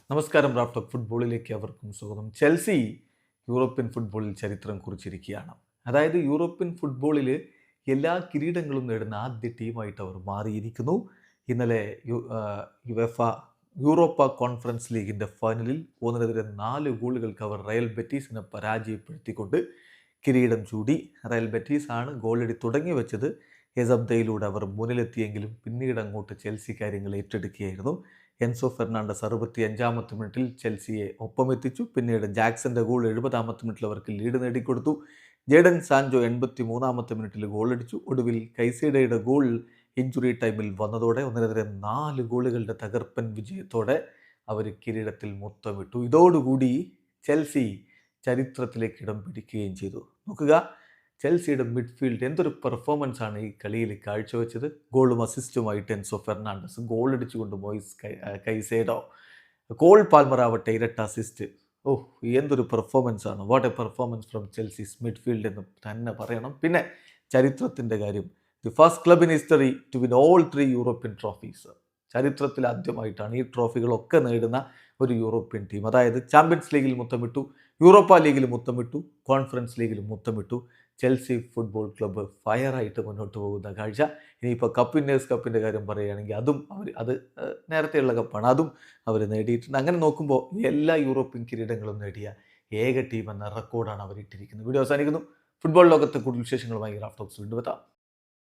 നമസ്കാരം. Raf talk ഫുട്ബോളിലേക്ക് അവർക്കും സ്വാഗതം. ചെൽസി യൂറോപ്യൻ ഫുട്ബോളിൽ ചരിത്രം കുറിച്ചിരിക്കുകയാണ്. അതായത് യൂറോപ്യൻ ഫുട്ബോളിൽ എല്ലാ കിരീടങ്ങളും നേടുന്ന ആദ്യ ടീമായിട്ട് അവർ മാറിയിരിക്കുന്നു. ഇന്നലെ യുവേഫ യൂറോപ്പ കോൺഫറൻസ് ലീഗിൻ്റെ ഫൈനലിൽ 1-4 ഗോളുകൾക്ക് അവർ റയൽ ബെറ്റീസിനെ പരാജയപ്പെടുത്തിക്കൊണ്ട് കിരീടം ചൂടി. റയൽ ബെറ്റീസ് ആണ് ഗോളടി തുടങ്ങി വെച്ചത്. എസബ്ദയിലൂടെ അവർ മുന്നിലെത്തിയെങ്കിലും പിന്നീട് അങ്ങോട്ട് ചെൽസി കാര്യങ്ങൾ ഏറ്റെടുക്കുകയായിരുന്നു. എൻസോ ഫെർണാണ്ടസ് 65-ാമത്തെ മിനിറ്റിൽ ചെൽസിയെ ഒപ്പമെത്തിച്ചു. പിന്നീട് ജാക്സന്റെ ഗോൾ 70-ാമത്തെ മിനിറ്റിൽ അവർക്ക് ലീഡ് നേടിക്കൊടുത്തു. ജേഡൻ സാൻജോ 83-ാമത്തെ മിനിറ്റിൽ ഗോളടിച്ചു. ഒടുവിൽ കൈസേഡയുടെ ഗോൾ ഇഞ്ചുറി ടൈമിൽ വന്നതോടെ 1-4 ഗോളുകളുടെ തകർപ്പൻ വിജയത്തോടെ അവർ കിരീടത്തിൽ മുത്തമിട്ടു. ഇതോടുകൂടി ചെൽസി ചരിത്രത്തിലേക്ക് ഇടം പിടിക്കുകയും ചെയ്തു. നോക്കുക, ചെൽസിയുടെ മിഡ്ഫീൽഡ് എന്തൊരു പെർഫോമൻസ് ആണ് ഈ കളിയിൽ കാഴ്ചവെച്ചത്. ഗോളും അസിസ്റ്റുമായിട്ട് എൻസോ ഫെർണാണ്ടസ്, ഗോൾ അടിച്ചുകൊണ്ട് മോയിസ് കൈസേഡോ, കോൾ പാൽമർ ആവട്ടെ ഇരട്ട അസിസ്റ്റ്. എന്തൊരു പെർഫോമൻസ് ആണ്. What a performance from Chelsea's midfield എന്ന് തന്നെ പറയണം. പിന്നെ ചരിത്രത്തിൻ്റെ കാര്യം, the first club in history to win all 3 European trophies. ചരിത്രത്തിൽ ആദ്യമായിട്ടാണ് ഈ ട്രോഫികളൊക്കെ നേടുന്ന ഒരു യൂറോപ്യൻ ടീം. അതായത് ചാമ്പ്യൻസ് ലീഗിൽ മുത്തമിട്ടു, യൂറോപ്പ ലീഗിൽ മുത്തമിട്ടു, കോൺഫറൻസ് ലീഗിൽ മുത്തമിട്ടു. ചെൽസി ഫുട്ബോൾ ക്ലബ്ബ് ഫയറായിട്ട് മുന്നോട്ട് പോകുന്ന കാഴ്ച. ഇനിയിപ്പോൾ കപ്പിൻ്റെ കാര്യം പറയുകയാണെങ്കിൽ അത് നേരത്തെയുള്ള കപ്പാണ്, അതും അവർ നേടിയിട്ടുണ്ട്. അങ്ങനെ നോക്കുമ്പോൾ എല്ലാ യൂറോപ്യൻ കിരീടങ്ങളും നേടിയ ഏക ടീം എന്ന റെക്കോർഡാണ് അവർ ഇട്ടിരിക്കുന്നത്. വീഡിയോ അവസാനിക്കുന്നു. ഫുട്ബോൾ ലോകത്തെ കൂടുതൽ വിശേഷങ്ങളുമായി റാഫ് ടോക്സ് വീണ്ടും എത്താം.